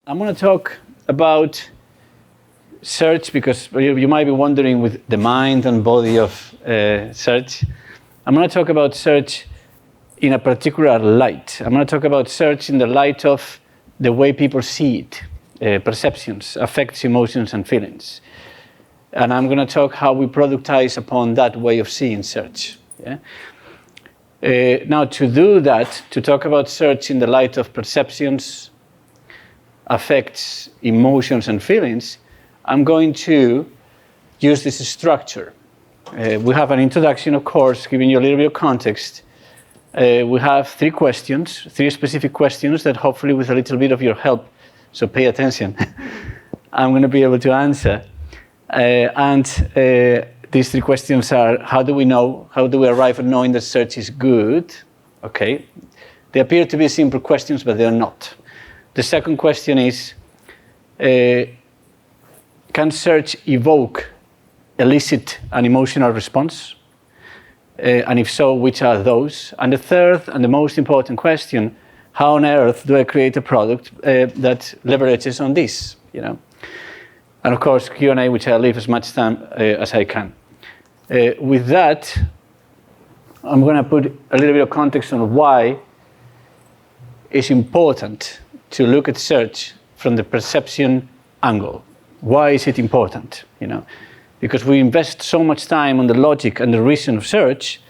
I'm going to talk about search because you might be wondering with the mind and body of search. I'm going to talk about search in a particular light. I'm going to talk about search in the light of the way people see it, perceptions, affects, emotions, and feelings. And I'm going to talk how we productize upon that way of seeing search. Yeah? Now, to do that, to talk about search in the light of perceptions, affects, emotions, and feelings, I'm going to use this structure. We have an introduction, of course, giving you a little bit of context. We have three specific questions that hopefully with a little bit of your help, so pay attention, I'm going to be able to answer. These three questions are, how do we arrive at knowing that search is good? Okay. They appear to be simple questions, but they're not. The second question is, can search elicit an emotional response? And if so, which are those? And the third and the most important question, how on earth do I create a product that leverages on this? You know? And of course, Q&A, which I'll leave as much time as I can. With that, I'm going to put a little bit of context on why it's important to look at search from the perception angle. Why is it important? You know, because we invest so much time on the logic and the reason of search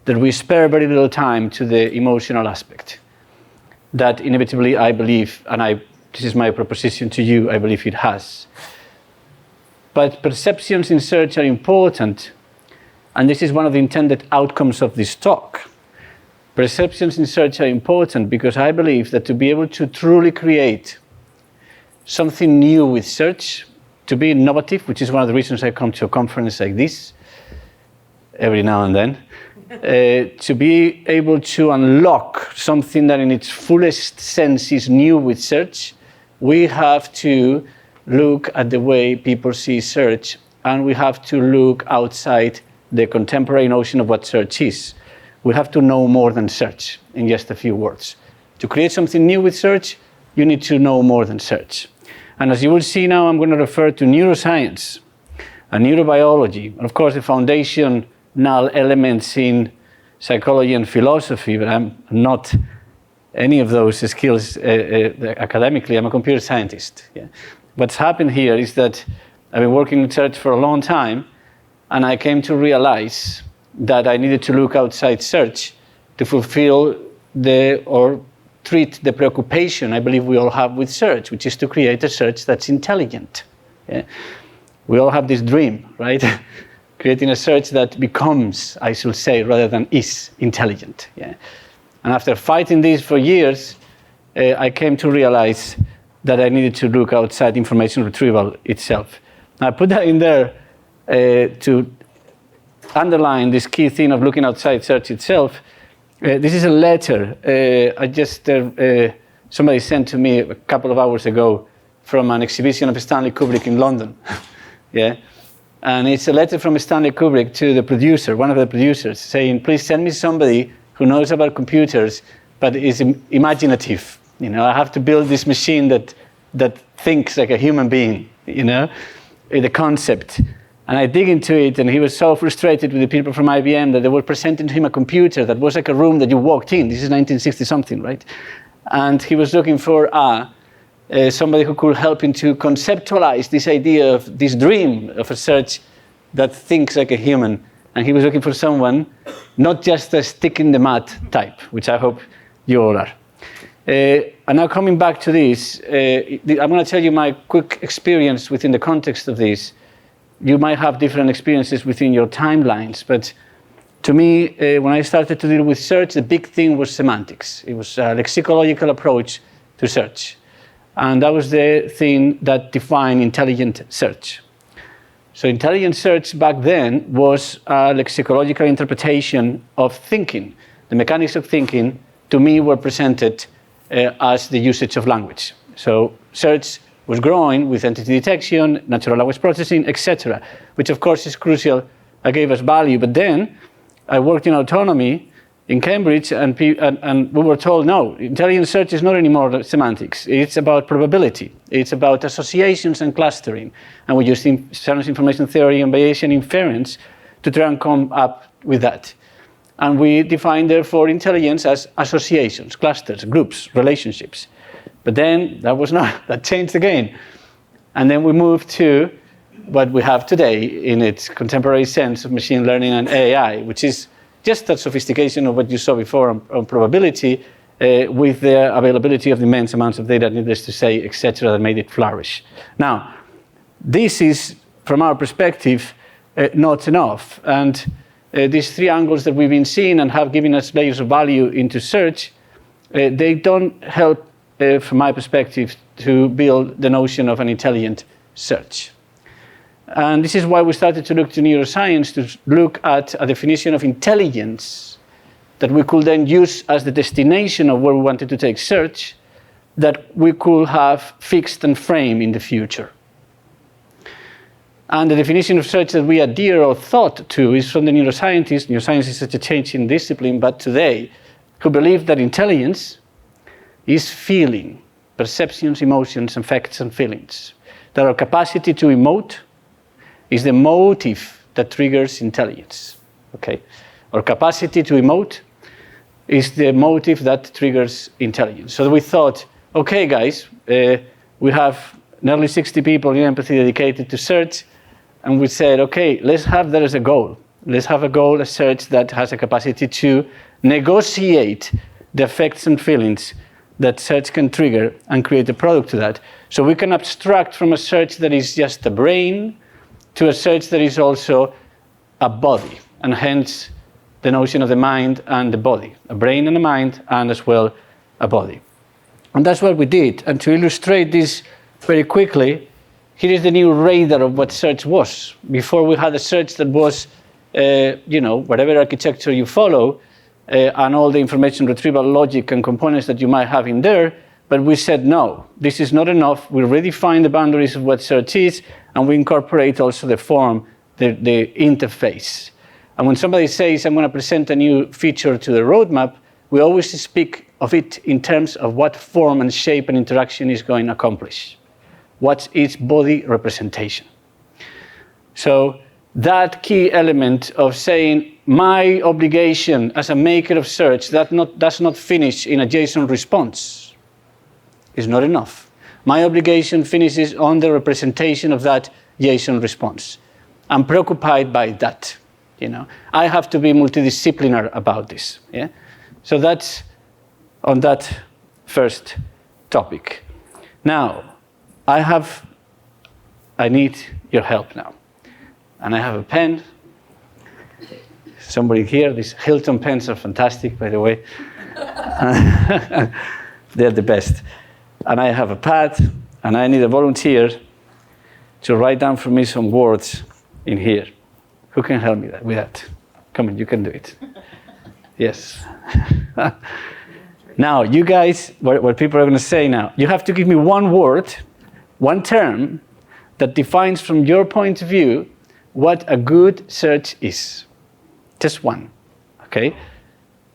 that we spare very little time to the emotional aspect. That inevitably, I believe, and this is my proposition to you, I believe it has. But perceptions in search are important, and this is one of the intended outcomes of this talk. Perceptions in search are important because I believe that to be able to truly create something new with search, to be innovative, which is one of the reasons I come to a conference like this every now and then, to be able to unlock something that in its fullest sense is new with search, we have to look at the way people see search, and we have to look outside the contemporary notion of what search is. We have to know more than search, in just a few words. To create something new with search, you need to know more than search. And as you will see now, I'm going to refer to neuroscience and neurobiology, and of course the foundational elements in psychology and philosophy, but I'm not any of those skills academically. I'm a computer scientist. Yeah. What's happened here is that I've been working in search for a long time, and I came to realize that I needed to look outside search to fulfill or treat the preoccupation I believe we all have with search, which is to create a search that's intelligent. Yeah? We all have this dream, right? Creating a search that becomes, I should say, rather than is intelligent. Yeah? And after fighting this for years, I came to realize that I needed to look outside information retrieval itself. Now, I put that in there to underline this key theme of looking outside search itself. This is a letter somebody sent to me a couple of hours ago from an exhibition of Stanley Kubrick in London. Yeah, and it's a letter from Stanley Kubrick to the producer, one of the producers, saying, please send me somebody who knows about computers but is imaginative. You know, I have to build this machine that thinks like a human being, you know, the concept. And I dig into it, and he was so frustrated with the people from IBM that they were presenting to him a computer that was like a room that you walked in. This is 1960-something, right? And he was looking for somebody who could help him to conceptualize this idea of this dream of a search that thinks like a human. And he was looking for someone, not just a stick-in-the-mud type, which I hope you all are. And now coming back to this, I'm going to tell you my quick experience within the context of this. You might have different experiences within your timelines, but to me, when I started to deal with search, the big thing was semantics. It was a lexicological approach to search. And that was the thing that defined intelligent search. So intelligent search back then was a lexicological interpretation of thinking. The mechanics of thinking, to me, were presented as the usage of language. So search was growing with entity detection, natural language processing, etc., which of course is crucial. I gave us value, but then I worked in autonomy in Cambridge, and we were told, no, intelligent search is not anymore semantics. It's about probability. It's about associations and clustering. And we use service information theory and Bayesian inference to try and come up with that. And we define, therefore, intelligence as associations, clusters, groups, relationships. But then that changed again. And then we moved to what we have today in its contemporary sense of machine learning and AI, which is just that sophistication of what you saw before on probability with the availability of immense amounts of data, needless to say, etc., that made it flourish. Now, this is, from our perspective, not enough. And these three angles that we've been seeing and have given us layers of value into search, they don't help, from my perspective, to build the notion of an intelligent search. And this is why we started to look to neuroscience, to look at a definition of intelligence that we could then use as the destination of where we wanted to take search, that we could have fixed and framed in the future. And the definition of search that we adhere or thought to is from the neuroscientists. Neuroscience is such a changing discipline, but today, who believe that intelligence is feeling, perceptions, emotions, affects, and feelings. That our capacity to emote is the motive that triggers intelligence. Okay? Our capacity to emote is the motive that triggers intelligence. So we thought, okay, guys, we have nearly 60 people in empathy dedicated to search, and we said, okay, let's have that as a goal. Let's have a goal, a search that has a capacity to negotiate the effects and feelings that search can trigger and create a product to that. So we can abstract from a search that is just a brain to a search that is also a body, and hence the notion of the mind and the body, a brain and a mind, and as well a body. And that's what we did. And to illustrate this very quickly, here is the new radar of what search was. Before we had a search that was, whatever architecture you follow, and all the information retrieval logic and components that you might have in there, but we said, no, this is not enough. We redefine the boundaries of what search is, and we incorporate also the form, the interface. And when somebody says, I'm going to present a new feature to the roadmap, we always speak of it in terms of what form and shape and interaction is going to accomplish. What's its body representation? So that key element of saying, my obligation as a maker of search does not finish in a JSON response is not enough. My obligation finishes on the representation of that JSON response. I'm preoccupied by that. I have to be multidisciplinary about this. Yeah? So that's on that first topic. Now, I need your help now. And I have a pen. Somebody here, these Hilton pens are fantastic, by the way. They're the best. And I have a pad, and I need a volunteer to write down for me some words in here. Who can help me with that? Come on, you can do it. Yes. Now, you guys, what people are going to say now, you have to give me one word, one term, that defines from your point of view what a good search is. Just one. Okay?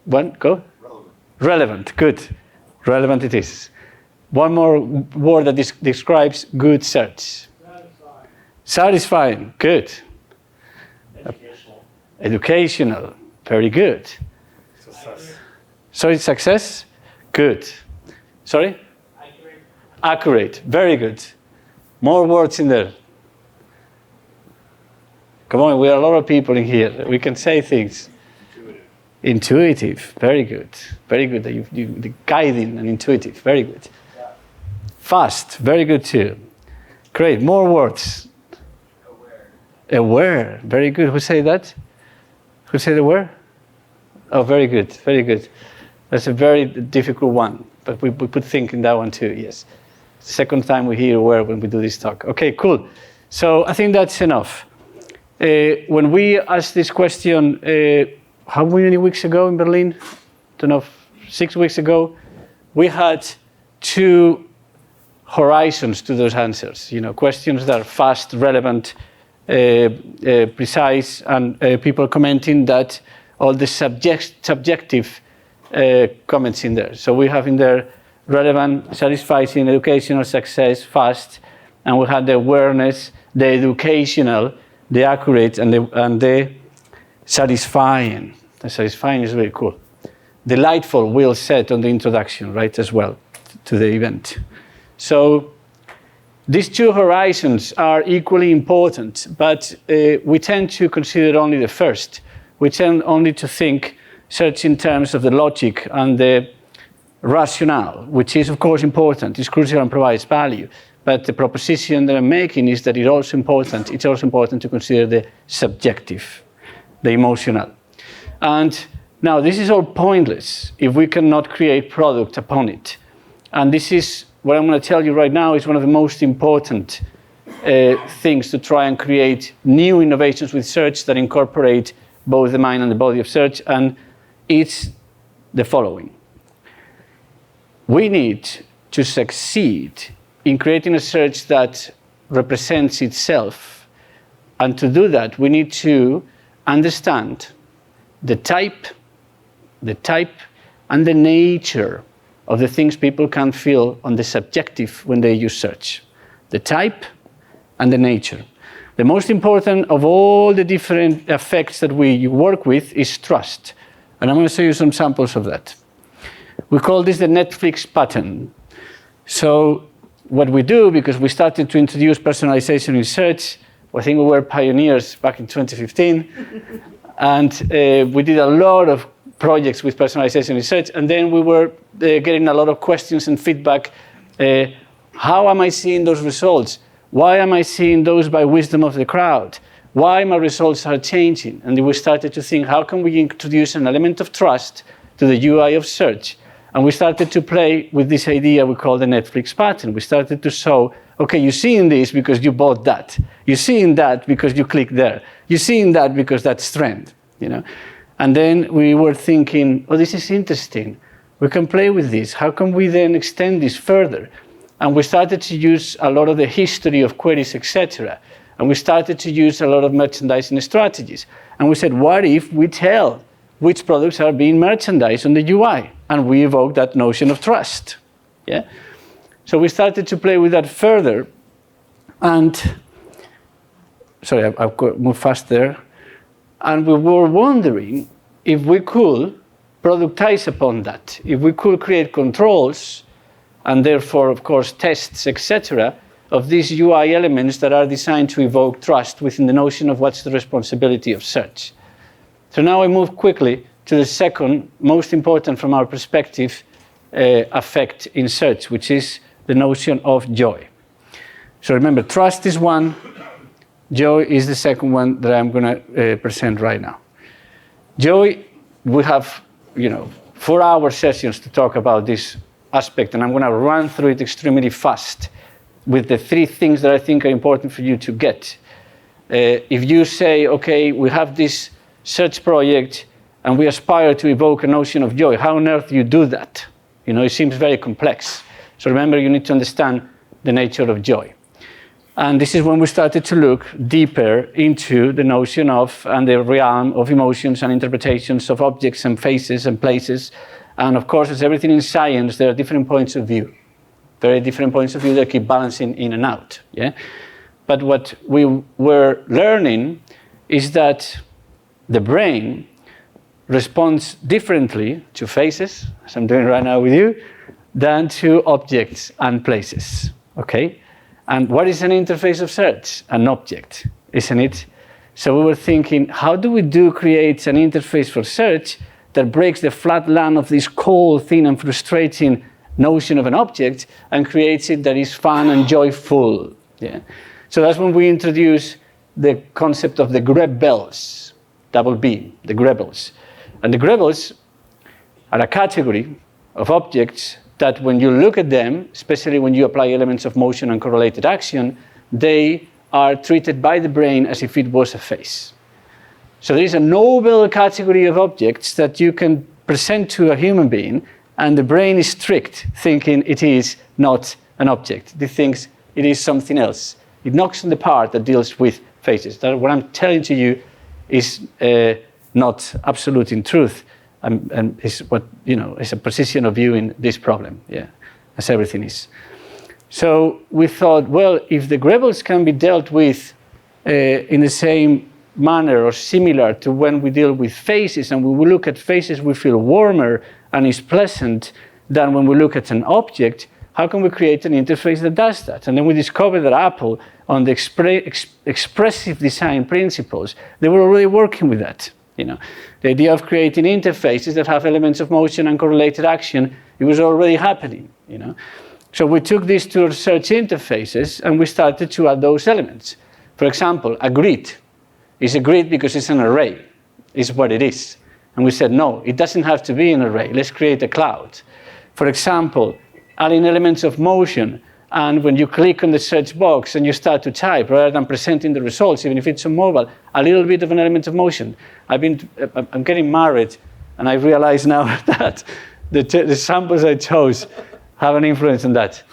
One, go? Relevant, good. Relevant it is. One more word that describes good search. Satisfying, good. Educational, very good. Success. Sorry, success? Good. Sorry? Accurate, very good. More words in there. Come on, we are a lot of people in here. We can say things. Intuitive, very good. Very good. The guiding and intuitive, very good. Fast, very good too. Great, more words. Aware, very good. Who say that? Who said aware? Oh, very good, very good. That's a very difficult one, but we put think in that one too, yes. Second time we hear aware when we do this talk. Okay, cool. So I think that's enough. When we asked this question, how many weeks ago in Berlin? Don't know, 6 weeks ago, we had two horizons to those answers. Questions that are fast, relevant, precise, and people commenting that all the subjective comments in there. So we have in there relevant, satisfying, educational, success, fast, and we have the awareness, the educational, the accurate, and the satisfying. The satisfying is very cool. Delightful, Will said on the introduction, right, as well, to the event. So these two horizons are equally important, but we tend to consider only the first. We tend only to think, search in terms of the logic and the rationale, which is, of course, important. It's crucial and provides value. But the proposition that I'm making is that it's also important to consider the subjective, the emotional. And now, this is all pointless if we cannot create product upon it. And this is what I'm going to tell you right now is one of the most important things to try and create new innovations with search that incorporate both the mind and the body of search. And it's the following. We need to succeed in creating a search that represents itself. And to do that, we need to understand the type and the nature of the things people can feel on the subjective when they use search. The type and the nature. The most important of all the different effects that we work with is trust. And I'm going to show you some samples of that. We call this the Netflix pattern. So what we do, because we started to introduce personalization in search, I think we were pioneers back in 2015, and we did a lot of projects with personalization research, and then we were getting a lot of questions and feedback. How am I seeing those results? Why am I seeing those by wisdom of the crowd? Why my results are changing? And we started to think, how can we introduce an element of trust to the UI of search? And we started to play with this idea we call the Netflix pattern. We started to show, okay, you're seeing this because you bought that. You're seeing that because you clicked there. You're seeing that because that's trend, you know? And then we were thinking, oh, this is interesting. We can play with this. How can we then extend this further? And we started to use a lot of the history of queries, etc. And we started to use a lot of merchandising strategies. And we said, what if we tell which products are being merchandised on the UI? And we evoke that notion of trust. Yeah? So we started to play with that further. And, sorry, I've moved fast there. And we were wondering if we could productize upon that, if we could create controls, and therefore, of course, tests, etc., of these UI elements that are designed to evoke trust within the notion of what's the responsibility of search. So now I move quickly to the second, most important from our perspective, effect in search, which is the notion of joy. So remember, trust is one, joy is the second one that I'm going to present right now. Joy, we have, 4-hour sessions to talk about this aspect, and I'm going to run through it extremely fast with the 3 things that I think are important for you to get. If you say, okay, we have this search project and we aspire to evoke a notion of joy, how on earth do you do that? It seems very complex. So remember, you need to understand the nature of joy. And this is when we started to look deeper into the notion of, and the realm of emotions and interpretations of objects and faces and places. And of course, as everything in science, there are different points of view. Very different points of view that keep balancing in and out. Yeah? But what we were learning is that the brain responds differently to faces, as I'm doing right now with you, than to objects and places. Okay? And what is an interface of search? An object, isn't it? So we were thinking, how do we create an interface for search that breaks the flat land of this cold, thin, and frustrating notion of an object and creates it that is fun and joyful? Yeah. So that's when we introduce the concept of the Gribbles, double B, the Gribbles. And the Gribbles are a category of objects that when you look at them, especially when you apply elements of motion and correlated action, they are treated by the brain as if it was a face. So there is a noble category of objects that you can present to a human being, and the brain is tricked, thinking it is not an object. It thinks it is something else. It knocks on the part that deals with faces. That what I'm telling to you is not absolute in truth, and is what, is a position of view in this problem, as everything is. So we thought, well, if the Gribbles can be dealt with in the same manner or similar to when we deal with faces, and when we look at faces we feel warmer and is pleasant than when we look at an object, how can we create an interface that does that? And then we discovered that Apple, on the expressive design principles, they were already working with that. The idea of creating interfaces that have elements of motion and correlated action, it was already happening. So we took these two search interfaces and we started to add those elements. For example, a grid is a grid because it's an array, is what it is. And we said, no, it doesn't have to be an array. Let's create a cloud. For example, adding elements of motion, and when you click on the search box and you start to type, rather than presenting the results, even if it's on mobile, a little bit of an element of motion. I'm getting married, and I realize now that the samples I chose have an influence on that.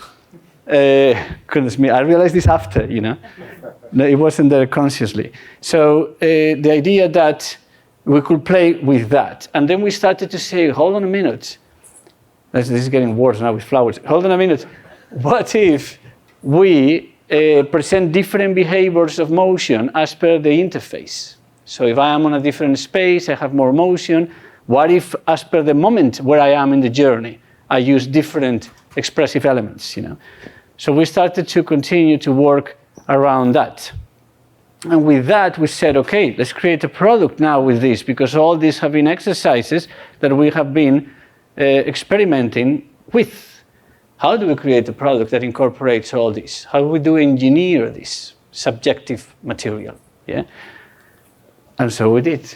Goodness me, I realized this after, No, it wasn't there consciously. So the idea that we could play with that. And then we started to say, hold on a minute. This is getting worse now with flowers. Hold on a minute. What if we present different behaviors of motion as per the interface? So if I am on a different space, I have more motion. What if, as per the moment where I am in the journey, I use different expressive elements, So we started to continue to work around that. And with that, we said, okay, let's create a product now with this, because all these have been exercises that we have been experimenting with. How do we create a product that incorporates all this? How do we engineer this subjective material? And so we did.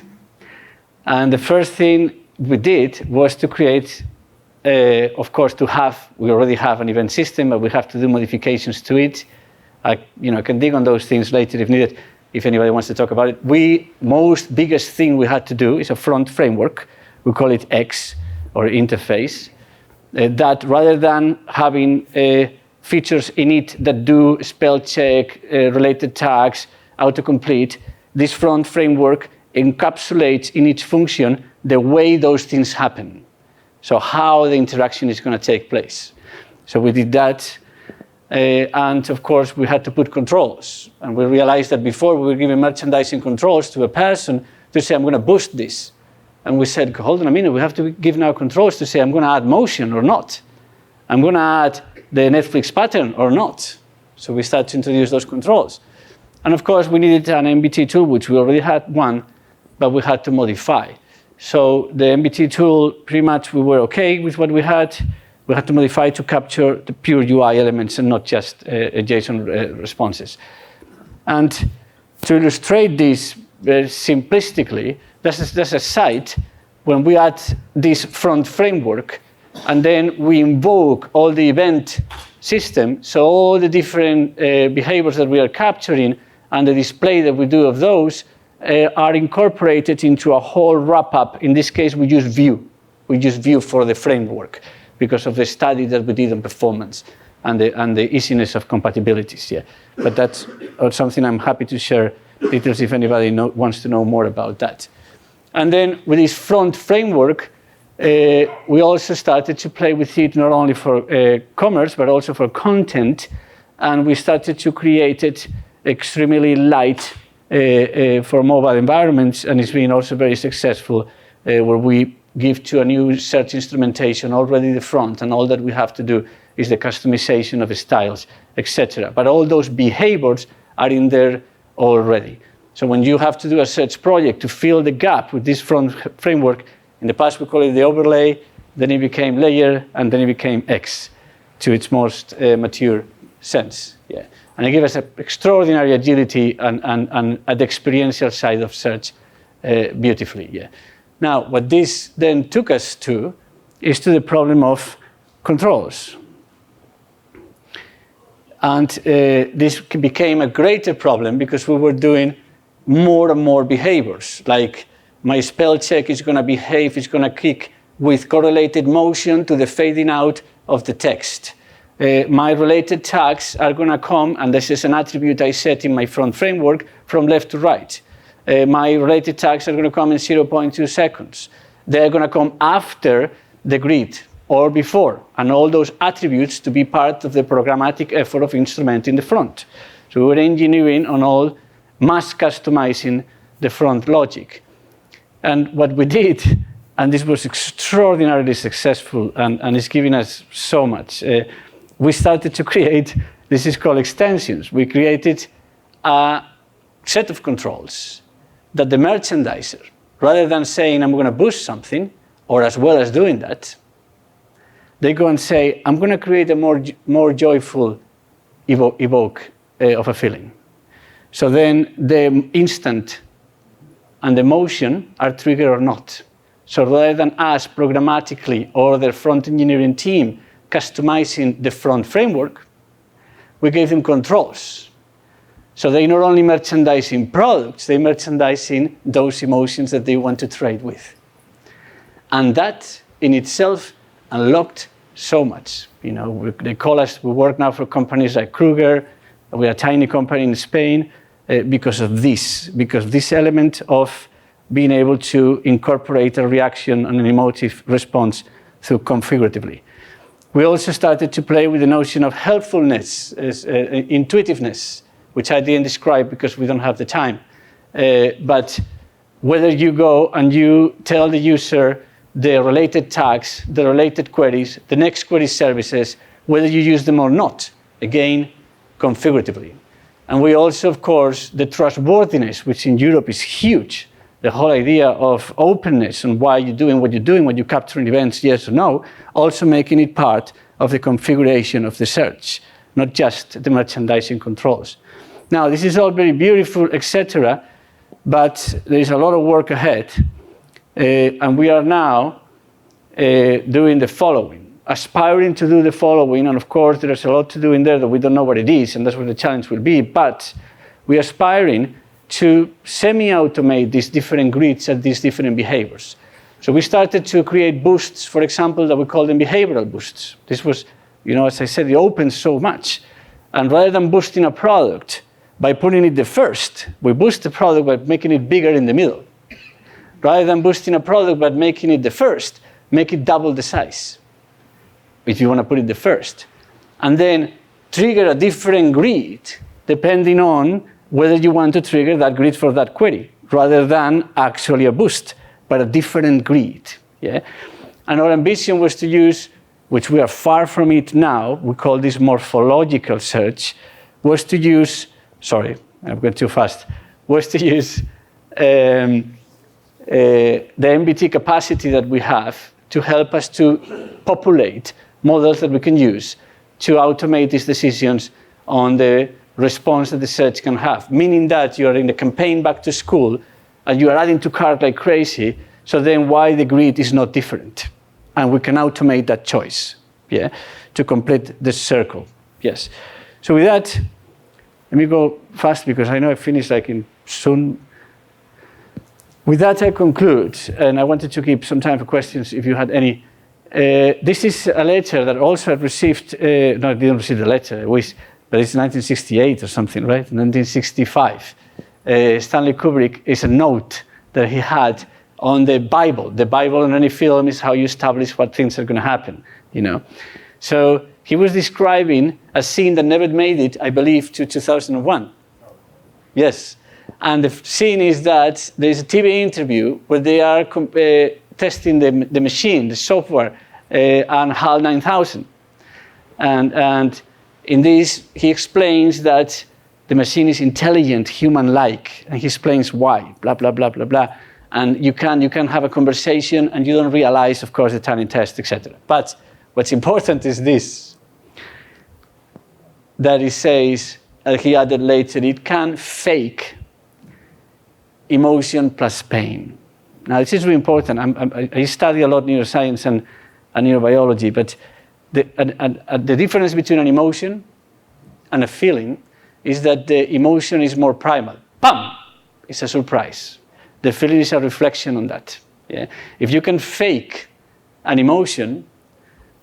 And the first thing we did was to create, of course, we already have an event system, but we have to do modifications to it. I can dig on those things later if needed, if anybody wants to talk about it. Biggest thing we had to do is a front framework. We call it X, or interface, that rather than having features in it that do spell check, related tags, autocomplete, this front framework encapsulates in each function the way those things happen. So how the interaction is going to take place. So we did that. And of course, we had to put controls. And we realized that before we were giving merchandising controls to a person to say, I'm going to boost this. And we said, hold on a minute, we have to give now controls to say, I'm going to add motion or not. I'm going to add the Netflix pattern or not. So we started to introduce those controls. And of course, we needed an MBT tool, which we already had one, but we had to modify. So the MBT tool, pretty much we were okay with what we had. We had to modify to capture the pure UI elements and not just JSON responses. And to illustrate this very simplistically, there's a site when we add this front framework, and then we invoke all the event system, so all the different behaviors that we are capturing and the display that we do of those are incorporated into a whole wrap-up. In this case, we use Vue. We use Vue for the framework because of the study that we did on performance and the easiness of compatibilities. But that's something I'm happy to share details if anybody wants to know more about that. And then with this front framework, we also started to play with it not only for commerce, but also for content. And we started to create it extremely light for mobile environments. And it's been also very successful where we give to a new search instrumentation already the front, and all that we have to do is the customization of the styles, etc. But all those behaviors are in there already. So when you have to do a search project to fill the gap with this front framework, in the past we call it the overlay, then it became layer, and then it became X to its most mature sense. And it gave us an extraordinary agility and the experiential side of search beautifully. Now, what this then took us to is to the problem of controls. And this became a greater problem because we were doing more and more behaviors. Like my spell check is going to behave, it's going to kick with correlated motion to the fading out of the text. My related tags are going to come, and this is an attribute I set in my front framework, from left to right. My related tags are going to come in 0.2 seconds. They're going to come after the grid or before, and all those attributes to be part of the programmatic effort of instrumenting the front. So we're engineering on all mass customizing the front logic. And what we did, and this was extraordinarily successful and it's giving us so much, we started to create, this is called extensions. We created a set of controls that the merchandiser, rather than saying I'm going to boost something, or as well as doing that, they go and say, I'm going to create a more joyful evoke of a feeling. So then the instant and the motion are triggered or not. So rather than us programmatically or their front engineering team customizing the front framework, we gave them controls. So they not only merchandising products, they merchandising those emotions that they want to trade with. And that in itself unlocked so much. You know, they call us, we work now for companies like Kruger, we're a tiny company in Spain, because of this element of being able to incorporate a reaction and an emotive response through configuratively. We also started to play with the notion of helpfulness, intuitiveness, which I didn't describe because we don't have the time. But whether you go and you tell the user the related tags, the related queries, the next query services, whether you use them or not, again, configuratively. And we also, of course, the trustworthiness, which in Europe is huge, the whole idea of openness and why you're doing what you're doing, when you're capturing events, yes or no, also making it part of the configuration of the search, not just the merchandising controls. Now, this is all very beautiful, etc., but there is a lot of work ahead. And we are now doing the following. Aspiring to do the following, and of course there's a lot to do in there that we don't know what it is, and that's what the challenge will be, but we're aspiring to semi-automate these different grids and these different behaviors. So we started to create boosts, for example, that we call them behavioral boosts. This was, you know, as I said, it opens so much. And rather than boosting a product by putting it the first, we boost the product by making it bigger in the middle. Rather than boosting a product by making it the first, make it double the size, if you want to put it the first. And then trigger a different grid depending on whether you want to trigger that grid for that query, rather than actually a boost, but a different grid. Yeah? And our ambition was to use, which we are far from it now, we call this morphological search, was to use, sorry, I'm going too fast, was to use the MBT capacity that we have to help us to populate models that we can use to automate these decisions on the response that the search can have. Meaning that you are in the campaign back to school and you are adding to cart like crazy, so then why the grid is not different? And we can automate that choice, yeah, to complete the circle. Yes. So with that, let me go fast because I know I finish like in soon. With that, I conclude, and I wanted to keep some time for questions if you had any. This is a letter that also I've received, no, I didn't receive the letter, but it's 1968 or something, right? 1965. Stanley Kubrick is a note that he had on the Bible. The Bible in any film is how you establish what things are going to happen, you know. So he was describing a scene that never made it, I believe, to 2001. Yes. And the scene is that there's a TV interview where they are testing the machine, the software, on HAL 9000. And in this, he explains that the machine is intelligent, human-like, and he explains why, blah, blah, blah, blah, blah. And you can have a conversation, and you don't realize, of course, the Turing test, etc. But what's important is this, that he says, he added later, it can fake emotion plus pain. Now, this is really important. I study a lot neuroscience and neurobiology, but the difference between an emotion and a feeling is that the emotion is more primal. Bam! It's a surprise. The feeling is a reflection on that. Yeah? If you can fake an emotion,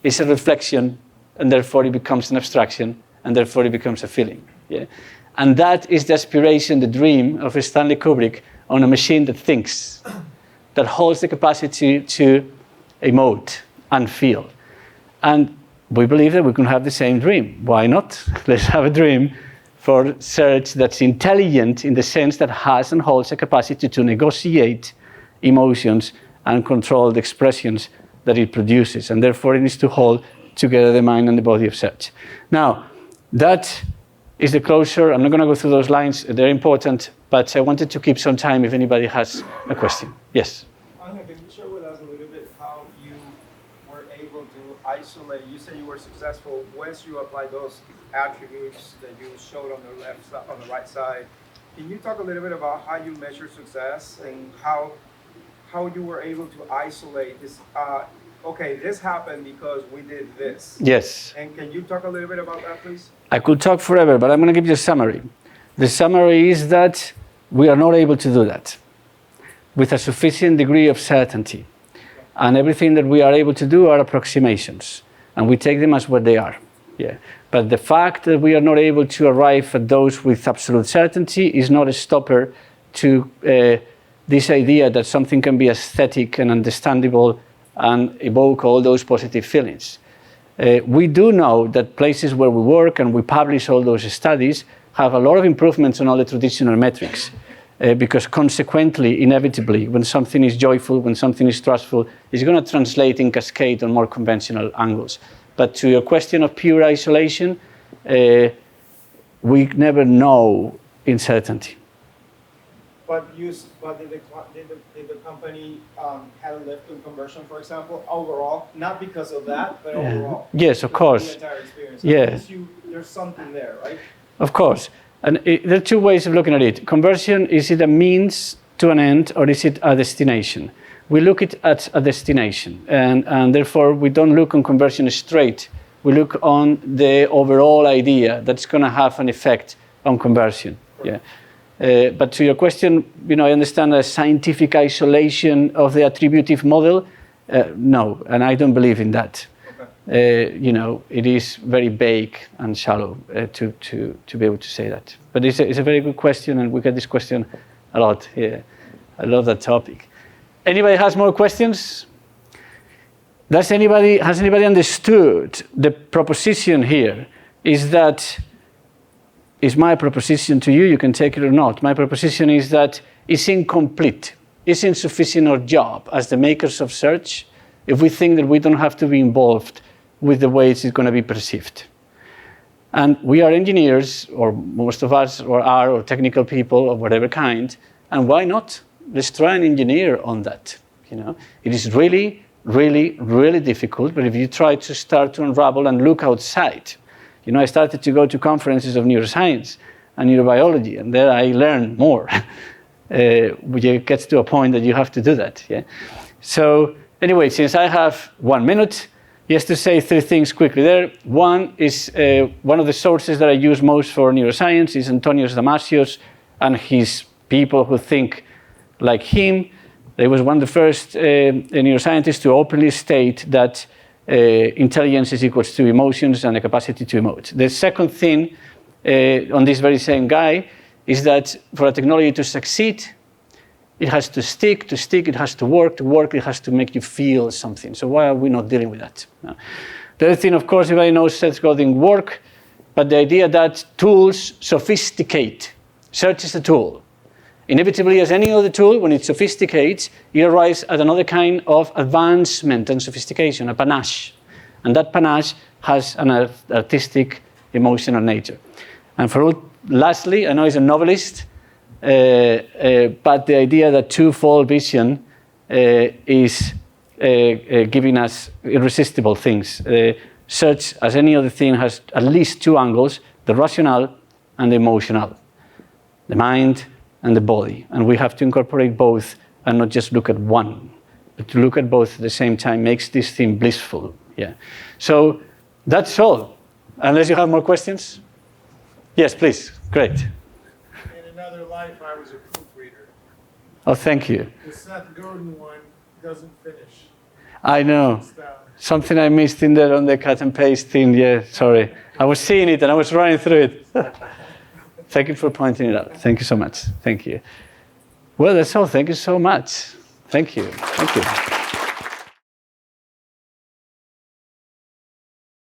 it's a reflection, and therefore it becomes an abstraction, and therefore it becomes a feeling. Yeah? And that is the aspiration, the dream of Stanley Kubrick on a machine that thinks, that holds the capacity to emote and feel. And we believe that we can have the same dream. Why not? Let's have a dream for search that's intelligent in the sense that has and holds a capacity to negotiate emotions and control the expressions that it produces. And therefore, it needs to hold together the mind and the body of search. Now, that is the closure. I'm not going to go through those lines. They're important, but I wanted to keep some time if anybody has a question. Yes? Ángel, can you share with us a little bit how you were able to isolate? You say you were successful once you applied those attributes that you showed on the left side, on the right side. Can you talk a little bit about how you measure success and how you were able to isolate this? Okay, this happened because we did this. Yes. And can you talk a little bit about that, please? I could talk forever, but I'm going to give you a summary. The summary is that we are not able to do that with a sufficient degree of certainty. And everything that we are able to do are approximations, and we take them as what they are. Yeah. But the fact that we are not able to arrive at those with absolute certainty is not a stopper to this idea that something can be aesthetic and understandable and evoke all those positive feelings. We do know that places where we work and we publish all those studies have a lot of improvements on all the traditional metrics. Because consequently, inevitably, when something is joyful, when something is trustful, it's going to translate in cascade on more conventional angles. But to your question of pure isolation, we never know in certainty. But did the company have a lift in conversion, for example, overall? Not because of that, but overall. Yes, of course. The entire experience. Yeah. There's something there, right? Of course. And there are two ways of looking at it. Conversion, is it a means to an end or is it a destination? We look at a destination, and therefore we don't look on conversion straight. We look on the overall idea that's going to have an effect on conversion. Yeah. But to your question, I understand a scientific isolation of the attributive model. No, and I don't believe in that. Okay. It is very vague and shallow to be able to say that. But it's a very good question, and we get this question a lot here. I love that topic. Anybody has more questions? Has anybody understood the proposition here? Is my proposition to you, you can take it or not. My proposition is that it's incomplete, it's insufficient our job as the makers of search if we think that we don't have to be involved with the way it's going to be perceived. And we are engineers, or most of us or technical people of whatever kind, and why not? Let's try and engineer on that. It is really, really, really difficult, but if you try to start to unravel and look outside, I started to go to conferences of neuroscience and neurobiology, and there I learned more. It gets to a point that you have to do that. Yeah. So anyway, since I have 1 minute, just to say 3 things quickly there. One is one of the sources that I use most for neuroscience is Antonio Damasios and his people who think like him. He was one of the first neuroscientists to openly state that intelligence is equal to emotions and the capacity to emote. The second thing on this very same guy is that for a technology to succeed, it has to stick, it has to work, it has to make you feel something. So why are we not dealing with that? No. The other thing, of course, everybody knows Seth Godin work, but the idea that tools sophisticate. Search is a tool. Inevitably, as any other tool, when it sophisticates, it arrives at another kind of advancement and sophistication, a panache. And that panache has an artistic, emotional nature. And lastly, I know he's a novelist, but the idea that twofold vision is giving us irresistible things. Search, as any other thing, has at least 2 angles, the rational and the emotional, the mind and the body. And we have to incorporate both and not just look at one, but to look at both at the same time makes this thing blissful. Yeah. So that's all. Unless you have more questions? Yes, please. Great. In another life, I was a proofreader. Oh, thank you. The Seth Godin one doesn't finish. I know. Something I missed in there on the cut and paste thing. Yeah, sorry. I was seeing it and I was running through it. Thank you for pointing it out. Thank you so much. Thank you. Well, that's all. Thank you so much. Thank you. Thank you.